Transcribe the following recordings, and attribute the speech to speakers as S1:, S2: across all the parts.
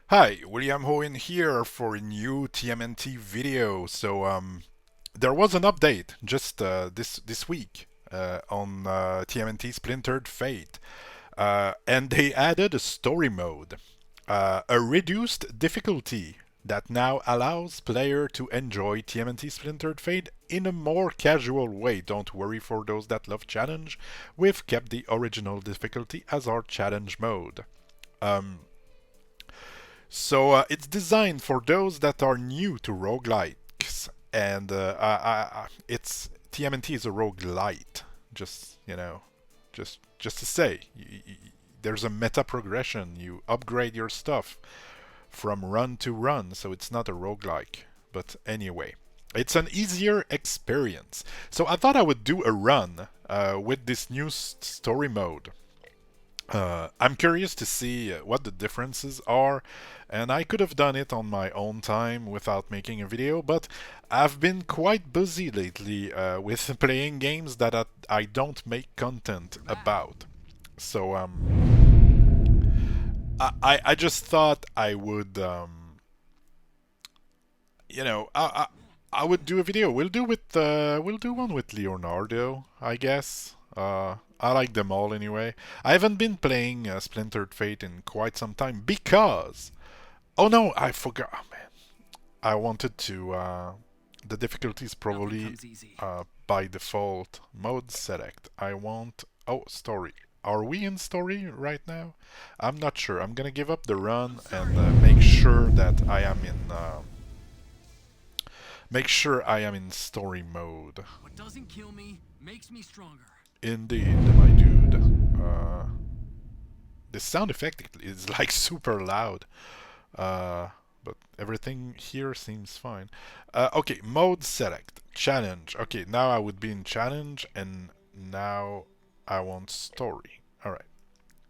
S1: Hi, William Hohen here for a new TMNT video. There was an update just this week on TMNT Splintered Fate, and they added a story mode, a reduced difficulty that now allows player to enjoy TMNT Splintered Fate in a more casual way. Don't worry for those that love challenge. We've kept the original difficulty as our challenge mode. Um, it's designed for those that are new to roguelikes, and it's TMNT is a roguelite. Just just to say, there's a meta progression. You upgrade your stuff from run to run, so it's not a roguelike. But anyway, it's an easier experience. So I thought I would do a run with this new story mode. I'm curious to see what the differences are, and I could have done it on my own time without making a video, but I've been quite busy lately with playing games that I don't make content about. So I just thought I would you know I would do a video. We'll do one with Leonardo, I guess. I like them all anyway. I haven't been playing Splintered Fate in quite some time because oh no, I forgot. Oh, man, I wanted to. The difficulty is probably by default mode select. I want. Oh, story. Are we in story right now? I'm not sure. I'm gonna give up the run and make sure that I am in. Make sure I am in story mode.
S2: What doesn't kill me makes me stronger.
S1: Indeed, my dude. The sound effect is like super loud. But everything here seems fine. Okay, mode select. Challenge. Okay, now I would be in challenge, and now I want story. Alright.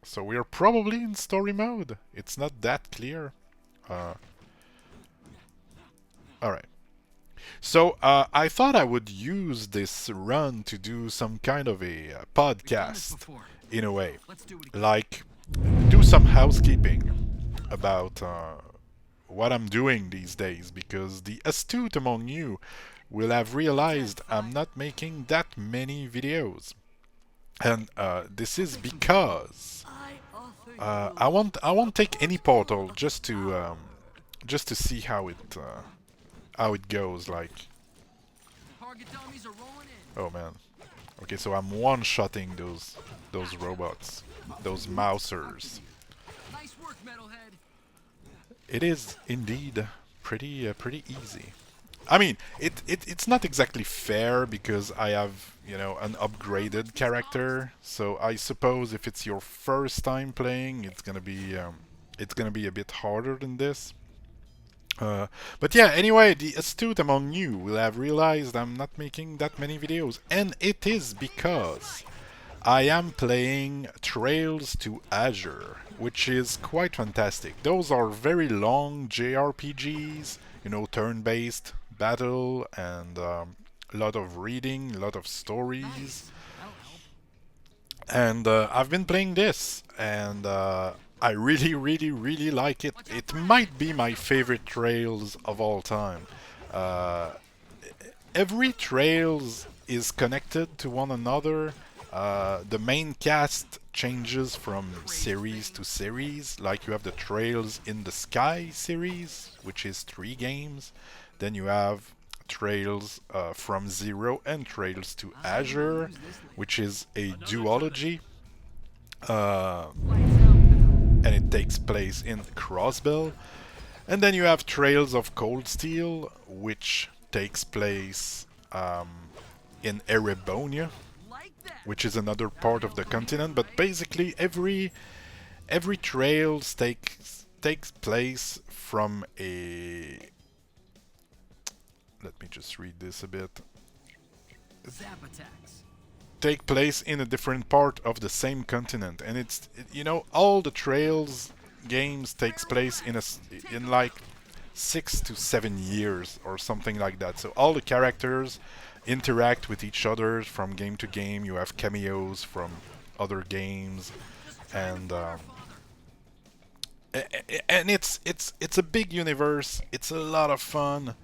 S1: So we are probably in story mode. It's not that clear. Uh, Alright. So I thought I would use this run to do some kind of a podcast in a way. Like, do some housekeeping about what I'm doing these days, because the astute among you will have realized I'm not making that many videos. And this is because I won't take any portal just to see how it goes. Like, oh man. Okay, so I'm one-shotting those robots, those mousers.
S2: Nice work, Metalhead.
S1: It is indeed pretty easy. I mean, it's not exactly fair because I have, an upgraded character. So I suppose if it's your first time playing, it's gonna be a bit harder than this. Uh, but yeah, anyway, the astute among you will have realized I'm not making that many videos, and it is because I am playing Trails to Azure, which is quite fantastic. Those are very long JRPGs, turn-based battle, and a lot of reading, a lot of stories. And I've been playing this, and I really like it. It might be my favorite Trails of all time. Uh, every Trails is connected to one another. The main cast changes from series to series. Like, you have the Trails in the Sky series, which is 3 games. Then you have Trails from Zero and Trails to Azure, which is a duology. Uh, and it takes place in Crossbell. And then you have Trails of Cold Steel, which takes place in Erebonia, which is another part of the continent. But basically, every Trails takes place from a. Let me just read this a bit.
S2: Zap attacks.
S1: Take place in a different part of the same continent, and all the Trails games takes place in like 6 to 7 years or something like that. So all the characters interact with each other from game to game. You have cameos from other games, and And it's a big universe. It's a lot of fun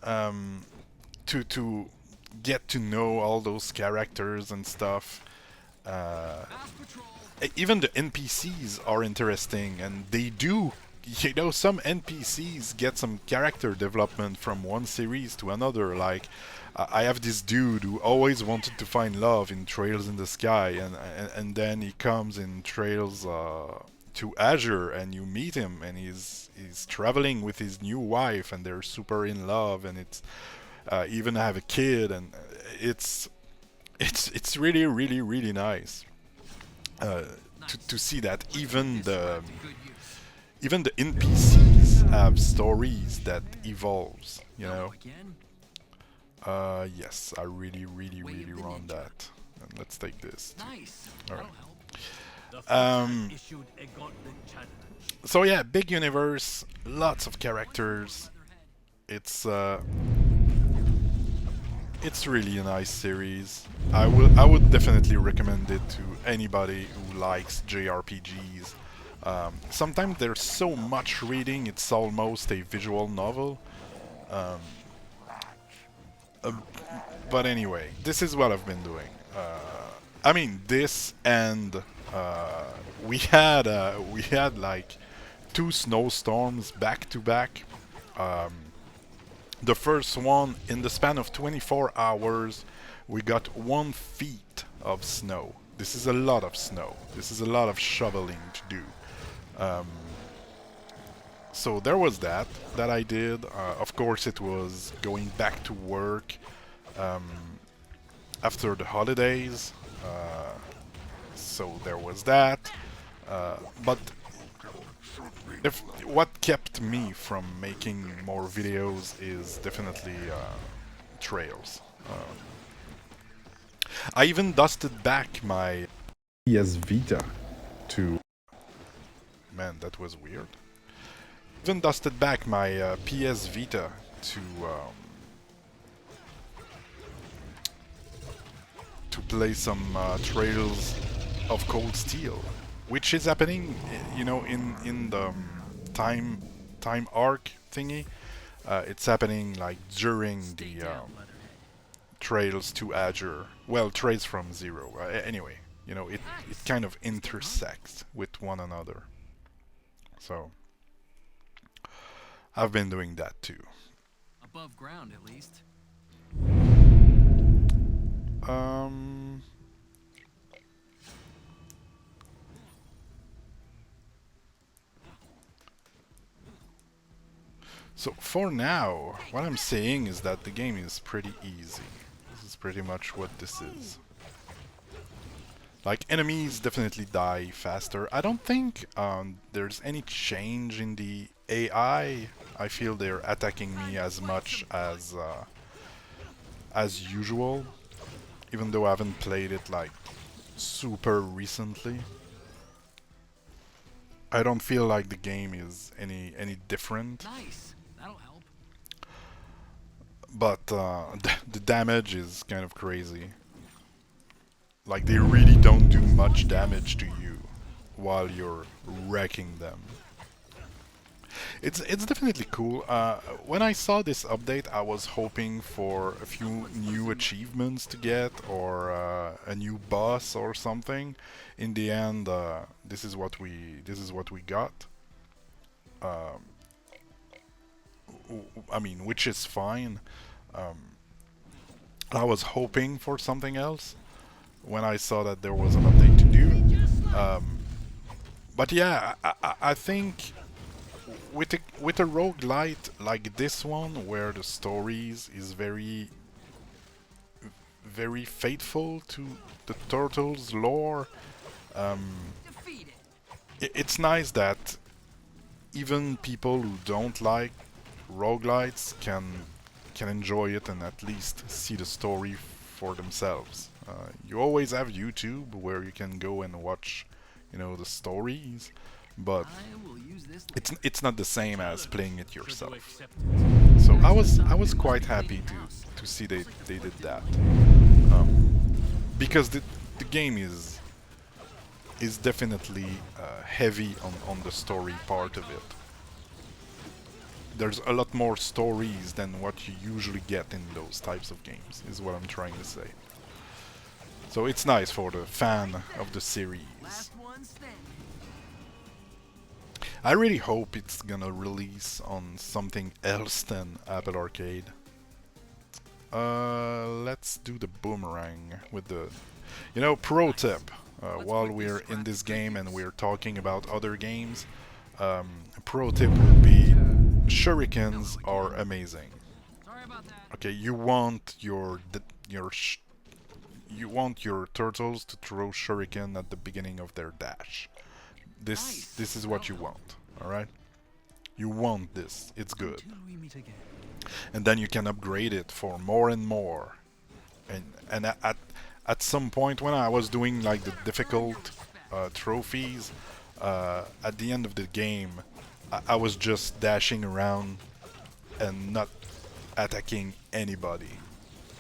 S1: to get to know all those characters and stuff. Uh,
S2: Fast patrol.
S1: Even the NPCs are interesting, and they do. You know, some NPCs get some character development from one series to another. Like, I have this dude who always wanted to find love in Trails in the Sky, and then he comes in Trails to Azure, and you meet him, and he's traveling with his new wife, and they're super in love, and it's even have a kid, and it's really really really nice to see that even the NPCs have stories that evolves, you know.
S2: Again?
S1: Yes, I really, really, really run that. And let's take this.
S2: Nice.
S1: Alright.
S2: That'll help.
S3: Issued a gauntlet challenge.
S1: So yeah, big universe, lots of characters. It's really a nice series. I would definitely recommend it to anybody who likes JRPGs. Sometimes there's so much reading, it's almost a visual novel. But anyway, this is what I've been doing. I mean, this and we had like 2 snowstorms back to back. The first one, in the span of 24 hours, we got 1 feet of snow. This is a lot of snow. This is a lot of shoveling to do. So there was that I did. Of course, it was going back to work after the holidays. So there was that. But if what kept me from making more videos is definitely Trails. I even dusted back my PS Vita to... Man, that was weird. Even dusted back my PS Vita to play some Trails of Cold Steel, which is happening, you know, in the time arc thingy. It's happening like during the Trails to Azure. Well, Trails from Zero. Anyway, you know, it kind of intersects with one another. So I've been doing that too.
S2: Above ground, at least.
S1: So for now, what I'm saying is that the game is pretty easy. This is pretty much what this is. Like, enemies definitely die faster. I don't think there's any change in the AI. I feel they're attacking me as much as usual, even though I haven't played it like super recently. I don't feel like the game is any different.
S2: Nice. That'll help.
S1: But the damage is kind of crazy. Like, they really don't do much damage to you while you're wrecking them. It's definitely cool. When I saw this update, I was hoping for a few new achievements to get, or a new boss or something. In the end, this is what we got. I mean, which is fine. I was hoping for something else when I saw that there was an update to do. But yeah, I think with a roguelite like this one, where the stories is very faithful to the Turtles lore,
S2: Defeat it.
S1: it's nice that even people who don't like roguelites can enjoy it and at least see the story for themselves. You always have YouTube where you can go and watch, you know, the stories, but
S2: I will use this
S1: it's not the same as playing it
S3: Should you
S1: yourself.
S3: accept it?
S1: So I was quite happy to see they did that, because the game is is definitely heavy on the story part of it. There's a lot more stories than what you usually get in those types of games, is what I'm trying to say. So it's nice for the fan of the series.
S2: Last one standing.
S1: I really hope it's gonna release on something else than Apple Arcade. Let's do the boomerang with the... You know, pro tip, while we're in this game and we're talking about other games, a pro tip would be shurikens are amazing.
S2: Sorry about that.
S1: Okay, you want your you want your turtles to throw shuriken at the beginning of their dash. This is what you want, all right? You want this. It's good.
S2: Until we meet again.
S1: And then you can upgrade it for more and more. And at some point when I was doing like the difficult trophies, at the end of the game, I was just dashing around and not attacking anybody.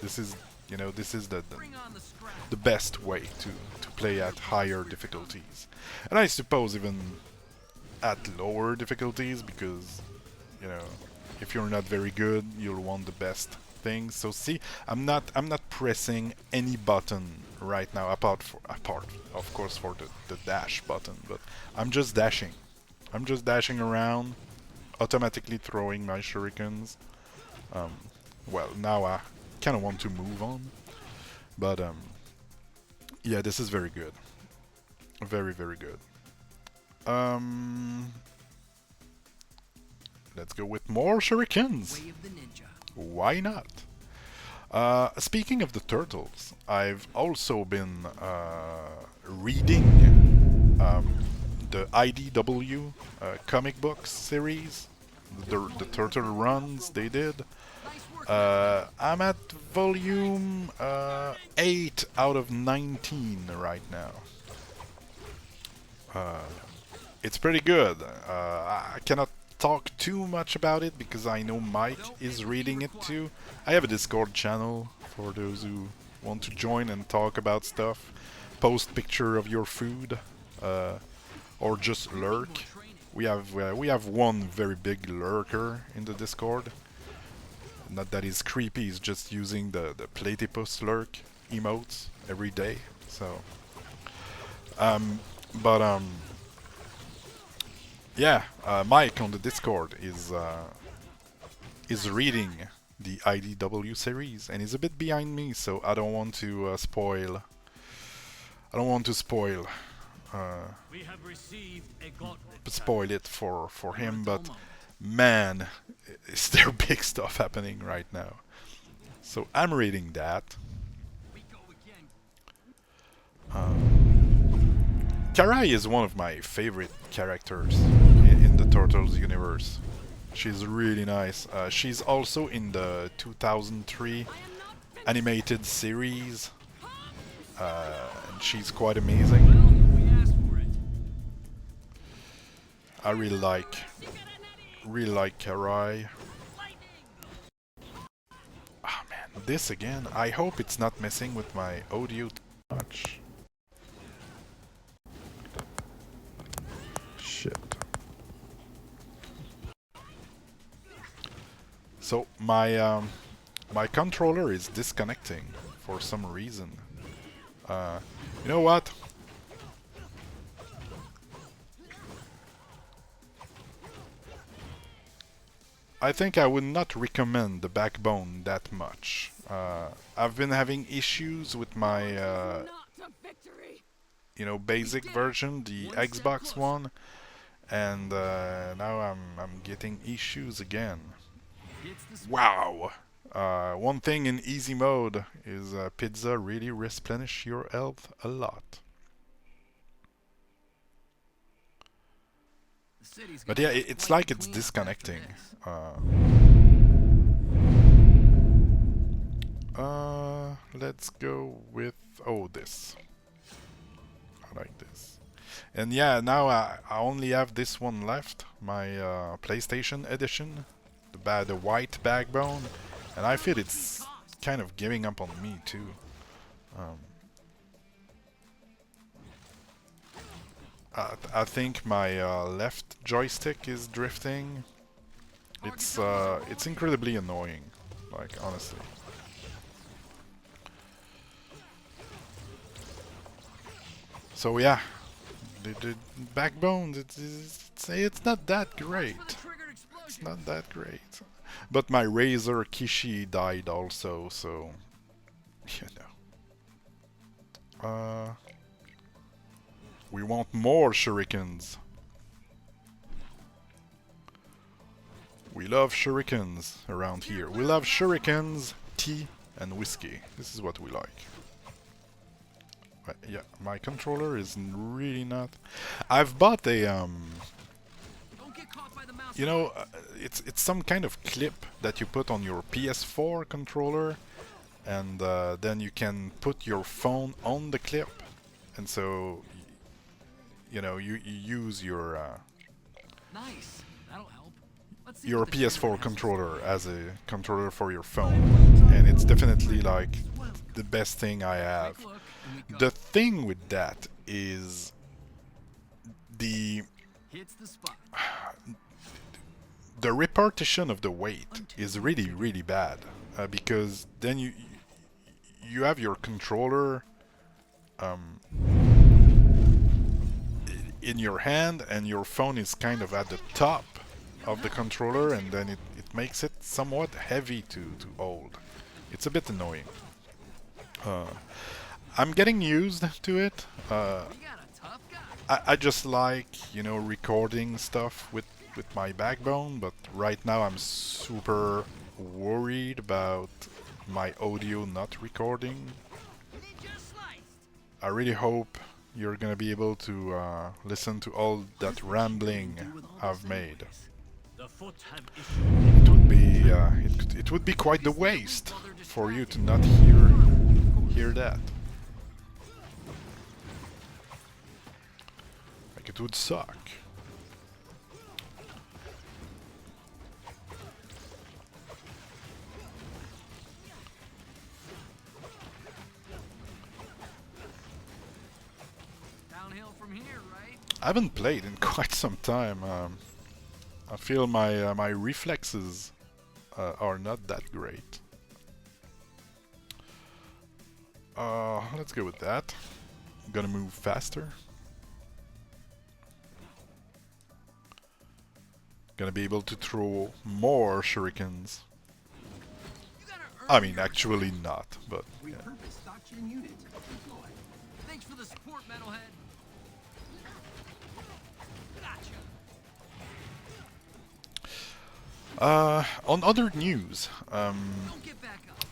S1: This is, you know, this is
S2: Bring on the scrap.
S1: the best way to play at higher difficulties. And I suppose even at lower difficulties, because, you know, if you're not very good, you'll want the best things. So see, I'm not pressing any button right now, apart of course for the dash button, but I'm just dashing. I'm just dashing around, automatically throwing my shurikens. Well, now I kind of want to move on, but yeah, this is very good. Very, very good. Let's go with more shurikens.
S2: Way of the ninja.
S1: Why not? Speaking of the turtles, I've also been reading the IDW comic books series, the turtle runs they did.
S2: Nice work.
S1: I'm at volume 8 out of 19 right now. It's pretty good. I cannot talk too much about it because I know Mike is reading it too. I have a Discord channel for those who want to join and talk about stuff. Post picture of your food, or just lurk. We have one very big lurker in the Discord. Not that he's creepy, he's just using the platypus lurk emotes every day. So, yeah, Mike on the Discord is reading the IDW series, and he's a bit behind me, so I don't want to spoil. I don't want to spoil
S3: We have received a gauntlet.
S1: spoil it for him, but man, is there big stuff happening right now. So I'm reading that.
S2: We go again.
S1: Karai is one of my favorite characters in the Turtles universe. She's really nice. She's also in the 2003 animated series, and she's quite amazing.
S2: We asked for it.
S1: I really like Karai. Ah man, this again. I hope it's not messing with my audio too much. Shit. So my my controller is disconnecting for some reason. You know what? I think I would not recommend the backbone that much. I've been having issues with my
S2: Not to victory.
S1: you know, basic version, the Xbox One, and now I'm getting issues again.
S2: It's the
S1: Wow! One thing in easy mode is pizza really replenish your health a lot.
S2: city's
S1: But
S2: gonna
S1: yeah,
S2: have to
S1: it's
S2: wipe
S1: like
S2: the
S1: it's
S2: cleanup after
S1: disconnecting.
S2: this.
S1: Let's go with this. I like this. And yeah, now I only have this one left, my PlayStation edition, the white backbone, and I feel it's kind of giving up on me too. I think my left joystick is drifting. It's incredibly annoying, like honestly. So yeah, the backbone it's not that great.
S2: Triggered
S1: It's
S2: explosion.
S1: not that great. But my Razor Kishi died also, so you know. We want more shurikens. We love shurikens around here. We love shurikens, tea, and whiskey. This is what we like. But yeah, my controller is really not. I've bought a
S2: Don't get caught by the mouse.
S1: you know, it's some kind of clip that you put on your PS4 controller, and then you can put your phone on the clip, and so you know you use
S2: Nice. That'll help. Let's see
S1: your
S2: what the camera
S1: PS4
S2: has.
S1: controller as a controller for your phone, and it's definitely like the best thing I have.
S2: Quick look, and we go.
S1: The thing with that is the
S2: Hits the spot.
S1: the repartition of the weight is really bad, because then you have your controller in your hand and your phone is kind of at the top of the controller, and then it makes it somewhat heavy to hold. It's a bit annoying. I'm getting used to it.
S2: We got a tough guy.
S1: I just like, you know, recording stuff with my backbone, but right now I'm super worried about my audio not recording.
S2: Ninja sliced.
S1: I really hope you're gonna be able to listen to all that rambling I've made.
S3: The foot have issued.
S1: It would be it would be quite the waste for you to not hear that. Like it would suck.
S2: Downhill from here, right?
S1: I haven't played in quite some time. I feel my reflexes are not that great. Let's go with that. I'm gonna move faster. Gonna be able to throw more shurikens.
S2: You gotta earn
S1: I mean,
S2: your
S1: actually not, but yeah.
S2: repurpose stock gen unit. Deploy. Thanks for the support, Metalhead. Gotcha.
S1: On other news,
S2: Don't get back up.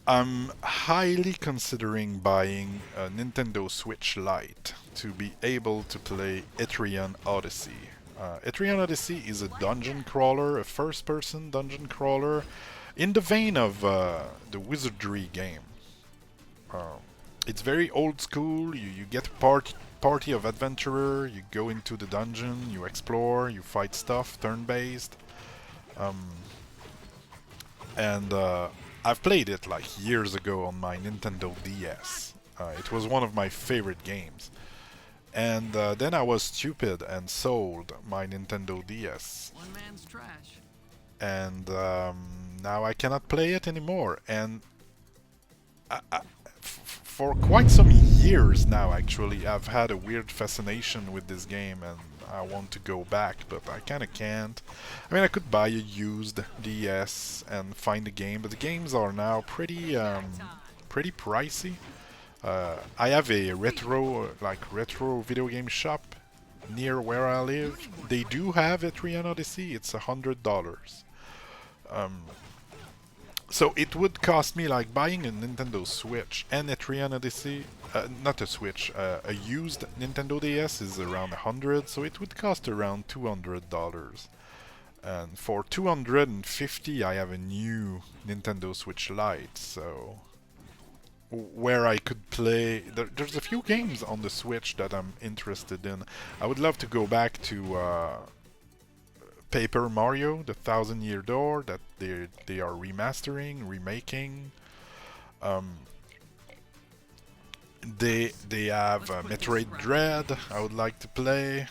S1: I'm highly considering buying a Nintendo Switch Lite to be able to play Etrian Odyssey. Etrian Odyssey is a dungeon crawler, a first-person dungeon crawler, in the vein of the Wizardry game. It's very old school. You get a party of adventurer. You go into the dungeon. You explore. You fight stuff. Turn-based. And I've played it like years ago on my Nintendo DS. It was one of my favorite games. And then I was stupid and sold my Nintendo DS.
S2: One man's trash.
S1: And now I cannot play it anymore. And for quite some years now, actually, I've had a weird fascination with this game, and I want to go back, but I kind of can't. I mean, I could buy a used DS and find a game, but the games are now pretty pricey. I have a retro video game shop near where I live. They do have Etrian Odyssey. It's $100. So it would cost me like buying a Nintendo Switch and Etrian Odyssey, not a Switch, a used Nintendo DS is around 100, so it would cost around $200. And for 250 I have a new Nintendo Switch Lite, so where I could play, there's a few games on the Switch that I'm interested in. I would love to go back to Paper Mario, the Thousand Year Door, that they are remastering, remaking. They have Metroid Dread. I would like to play.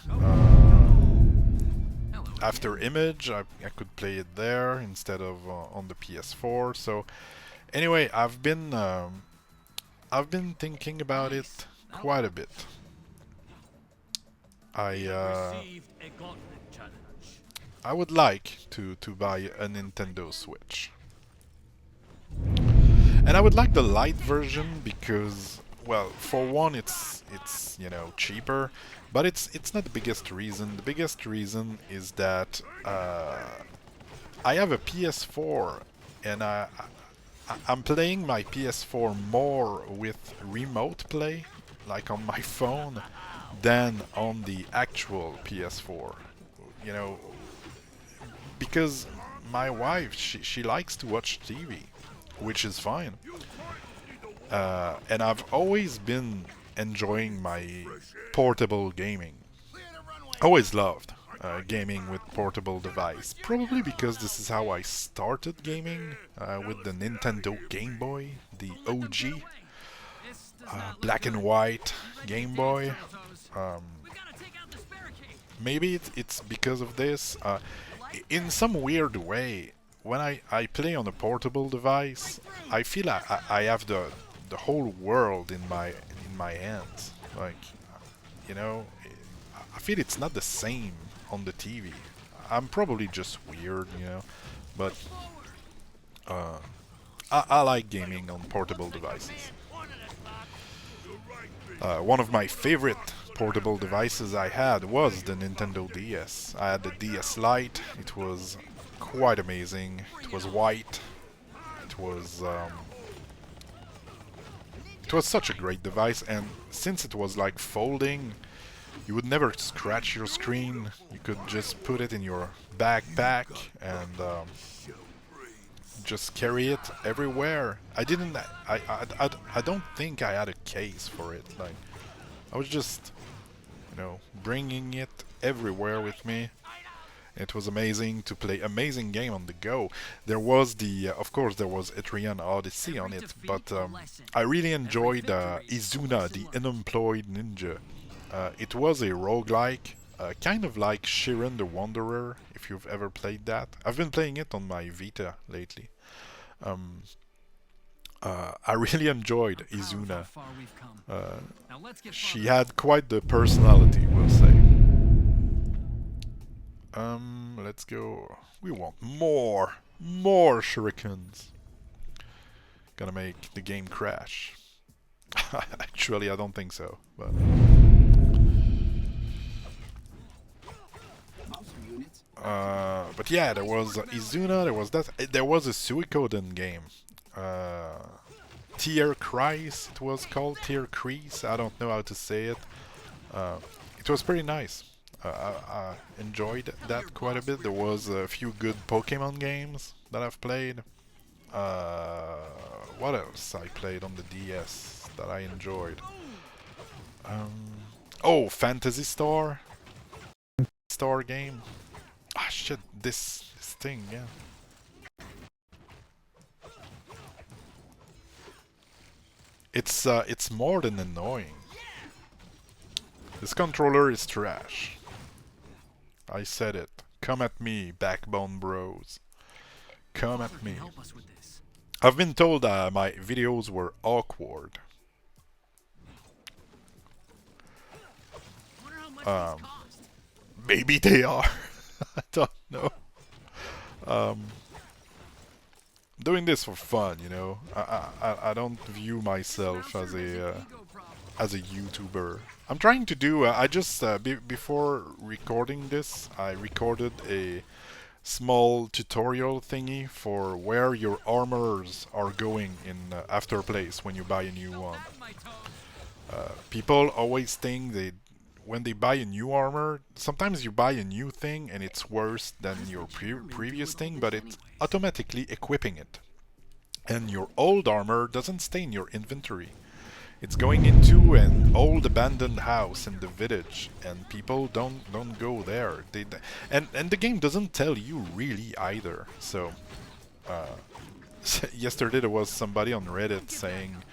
S1: After Image, I could play it there instead of on the PS4. So anyway, I've been thinking about it quite a bit.
S3: We
S1: I
S3: have
S1: uh,
S3: received a gauntlet challenge.
S1: I would like to buy a Nintendo Switch. And I would like the light version because, well, for one, it's you know cheaper, but it's not the biggest reason. The biggest reason is that I have a PS4, and I'm playing my PS4 more with remote play, like on my phone, than on the actual PS4. You know, because my wife she likes to watch TV, which is fine. And I've always been enjoying my portable gaming. Always loved gaming with portable device. Probably because this is how I started gaming with the Nintendo Game Boy, the OG black and white Game Boy. Um, Maybe it's because of this. In some weird way, when I play on a portable device, I feel I have the whole world in my hands. Like, you know, I feel it's not the same on the TV. I'm probably just weird, you know, but uh, I like gaming on portable devices. One of my favorite portable devices I had was the Nintendo DS. I had the DS Lite. It was quite amazing. It was white. It was um, it was such a great device, and since it was like folding, you would never scratch your screen. You could just put it in your backpack and just carry it everywhere. I don't think I had a case for it. Like, I was just, you know, bringing it everywhere with me. It was amazing to play amazing game on the go. There was of course, there was Etrian Odyssey on it, but I really enjoyed Izuna, the Unemployed Ninja. It was a roguelike, kind of like Shiren the Wanderer, if you've ever played that. I've been playing it on my Vita lately. Um, I really enjoyed Izuna. She had quite the personality, we'll say. Let's go. We want more shurikens. Gonna make the game crash. Actually, I don't think so, but. But yeah, there was Izuna, there was that, there was a Suikoden game. Tier Kreis, it was called, Tier Kreis, I don't know how to say it. It was pretty nice. I enjoyed that quite a bit. There was a few good Pokemon games that I've played. What else I played on the DS that I enjoyed? Um, oh, Fantasy Star game. Ah shit, this thing, yeah. It's more than annoying. This controller is trash. I said it. Come at me, Backbone Bros. Come at me. I've been told my videos were awkward. Maybe they are. I don't know. Um, doing this for fun, you know. I don't view myself as a YouTuber. I'm trying to do. I just before recording this, I recorded a small tutorial thingy for where your armors are going in Afterplace when you buy a new one. People always think they when they buy a new armor, sometimes you buy a new thing and it's worse than your previous thing, but it's automatically equipping it. And your old armor doesn't stay in your inventory. It's going into an old abandoned house in the village, and people don't go there. And the game doesn't tell you really either. So yesterday there was somebody on Reddit saying,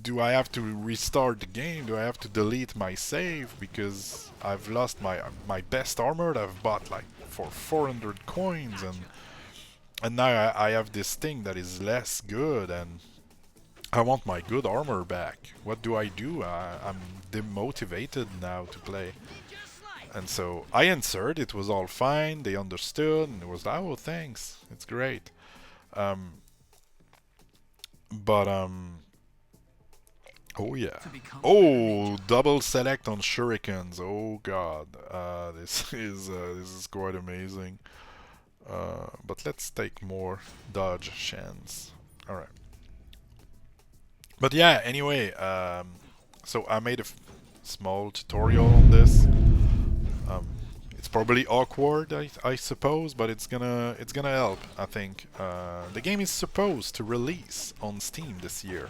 S1: do I have to restart the game? Do I have to delete my save because I've lost my best armor that I've bought like for 400 coins, and now I have this thing that is less good, and I want my good armor back. What do I do? I'm demotivated now to play. And so I answered, it was all fine, they understood, and it was like, oh, thanks, it's great. But oh yeah. Oh, double select on shurikens. Oh god, this is quite amazing. But let's take more dodge chance. All right. But yeah. Anyway, so I made a small tutorial on this. It's probably awkward, I suppose, but it's gonna help. I think the game is supposed to release on Steam this year.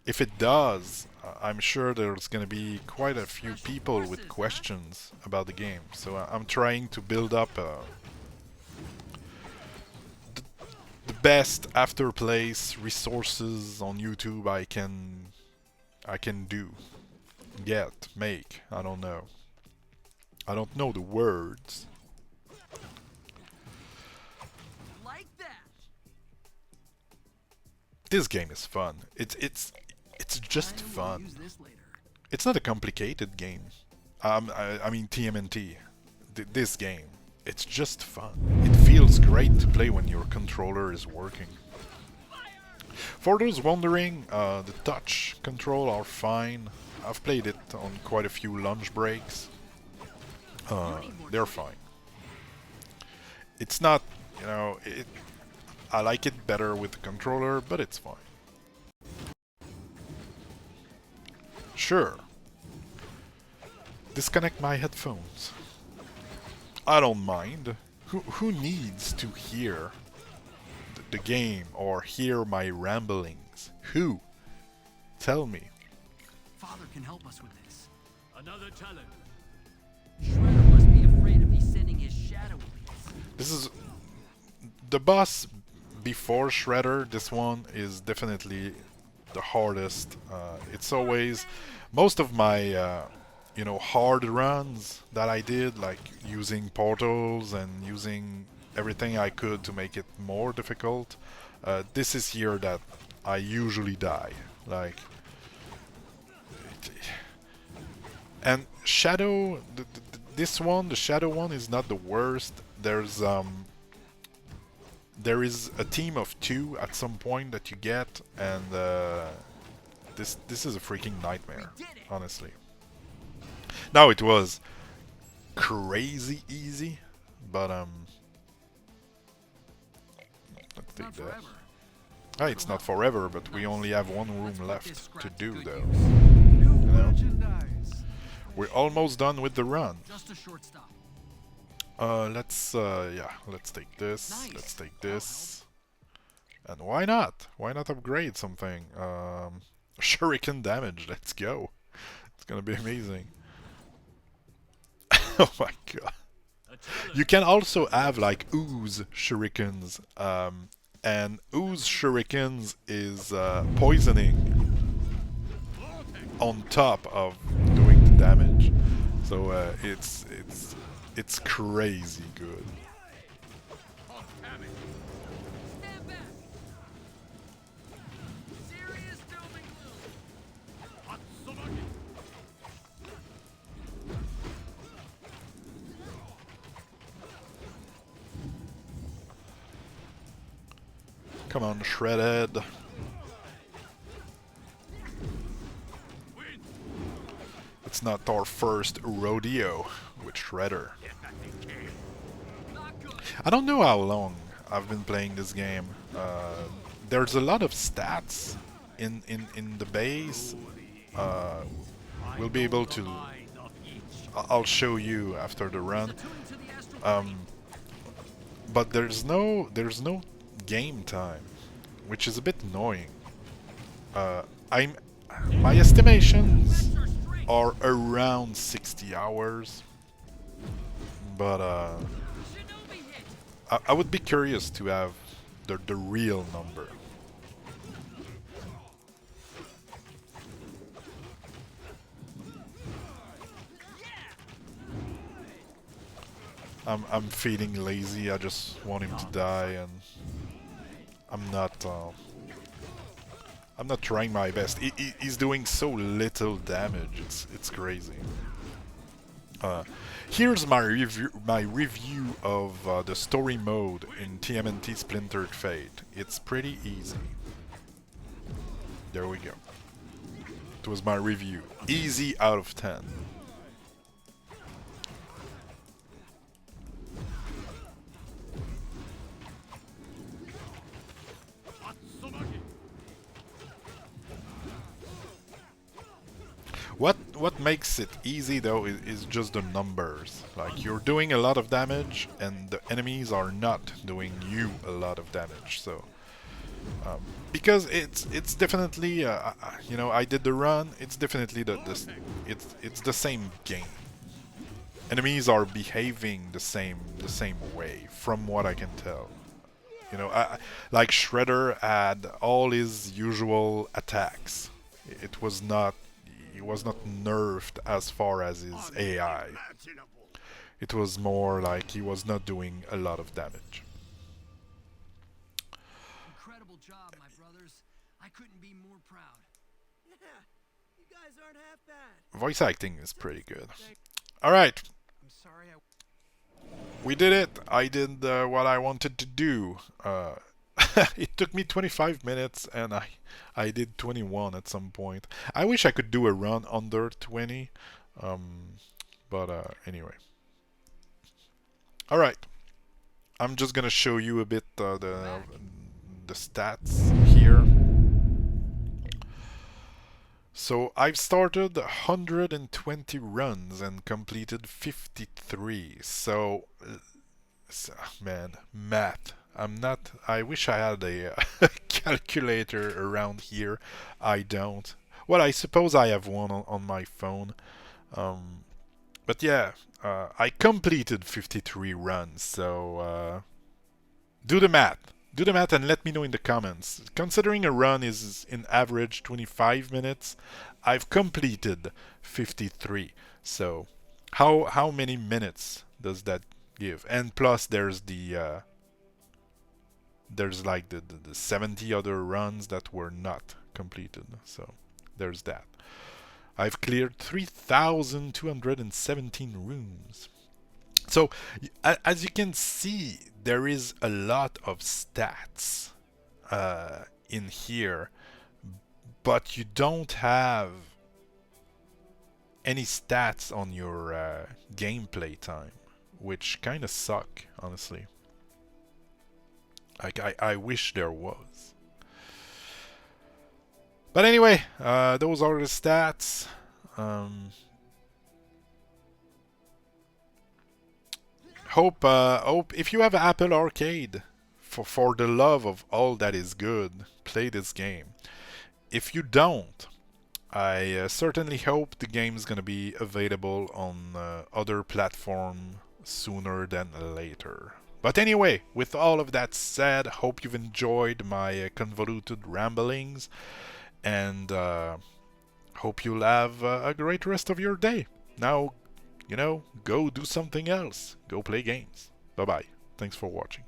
S1: If it does, I'm sure there's gonna be quite a few people with questions about the game. So I'm trying to build up the best afterplays resources on YouTube I can make. I don't know. I don't know the words.
S2: Like that.
S1: This game is fun. It's just fun. It's not a complicated game. I mean TMNT. This game. It's just fun. It feels great to play when your controller is working. For those wondering, the touch control are fine. I've played it on quite a few lunch breaks. They're fine. It's not, you know, I like it better with the controller, but it's fine. Sure. Disconnect my headphones. I don't mind. Who needs to hear the game or hear my ramblings? Who? Tell me.
S2: Father can help us with this.
S3: Another challenge.
S2: Shredder must be afraid of descending his shadow.
S1: This is the boss before Shredder. This one is definitely the hardest. It's always most of my you know, hard runs that I did, like using portals and using everything I could to make it more difficult. This is here that I usually die. Like, and Shadow, this one, the Shadow one, is not the worst. There is a team of 2 at some point that you get, and this is a freaking nightmare, honestly. Now it was crazy easy, but let's take that. Ah, it's not forever, but we only have one room left to do, though. You know? We're almost done with the run.
S2: Just a short stop.
S1: Let's take this. Let's take this. And why not? Why not upgrade something? Shuriken damage. Let's go. It's gonna be amazing. Oh my god. You can also have like ooze shurikens, and ooze shurikens is poisoning on top of doing the damage, so it's crazy good.
S2: Stand back. Serious doom and gloom.
S1: Come on, Shredded. It's not our first rodeo with Shredder. I don't know how long I've been playing this game. There's a lot of stats in the base. We'll be able to... I'll show you after the run. But there's no game time, which is a bit annoying. My estimations are around 60 hours, but I would be curious to have the real number. I'm feeling lazy. I just want him to die, and I'm not. I'm not trying my best. He's doing so little damage. It's crazy. Here's my review of the story mode in Tmnt Splintered Fate. It's pretty easy. There we go. It was my review. Easy out of 10. What makes it easy though is just the numbers. Like, you're doing a lot of damage and the enemies are not doing you a lot of damage. So because it's definitely you know, I did the run. It's definitely it's the same game. Enemies are behaving the same way from what I can tell. You know, like Shredder had all his usual attacks. It was not he was not nerfed as far as his AI. It was more like he was not doing a lot of damage.
S2: Incredible job, my brothers. I couldn't be more proud. Yeah, you guys aren't half bad.
S1: Voice acting is pretty good. Alright,
S2: I'm sorry
S1: we did it. I did what I wanted to do. It took me 25 minutes and I did 21 at some point. I wish I could do a run under 20. But anyway. Alright. I'm just gonna show you a bit the stats here. So I've started 120 runs and completed 53. So man, math. I wish I had a calculator around here. I don't. Well, I suppose I have one on my phone. But yeah, I completed 53 runs, so do the math. Do the math and let me know in the comments. Considering a run is in average 25 minutes, I've completed 53. So how many minutes does that give? And plus there's there's like the 70 other runs that were not completed. So there's that. I've cleared 3,217 rooms. So as you can see, there is a lot of stats in here, but you don't have any stats on your gameplay time, which kind of suck, honestly. Like, I wish there was. But anyway, those are the stats. Hope if you have Apple Arcade, for the love of all that is good, play this game. If you don't, I certainly hope the game is gonna be available on other platforms sooner than later. But anyway, with all of that said, hope you've enjoyed my convoluted ramblings, and hope you'll have a great rest of your day. Now, you know, go do something else. Go play games. Bye-bye. Thanks for watching.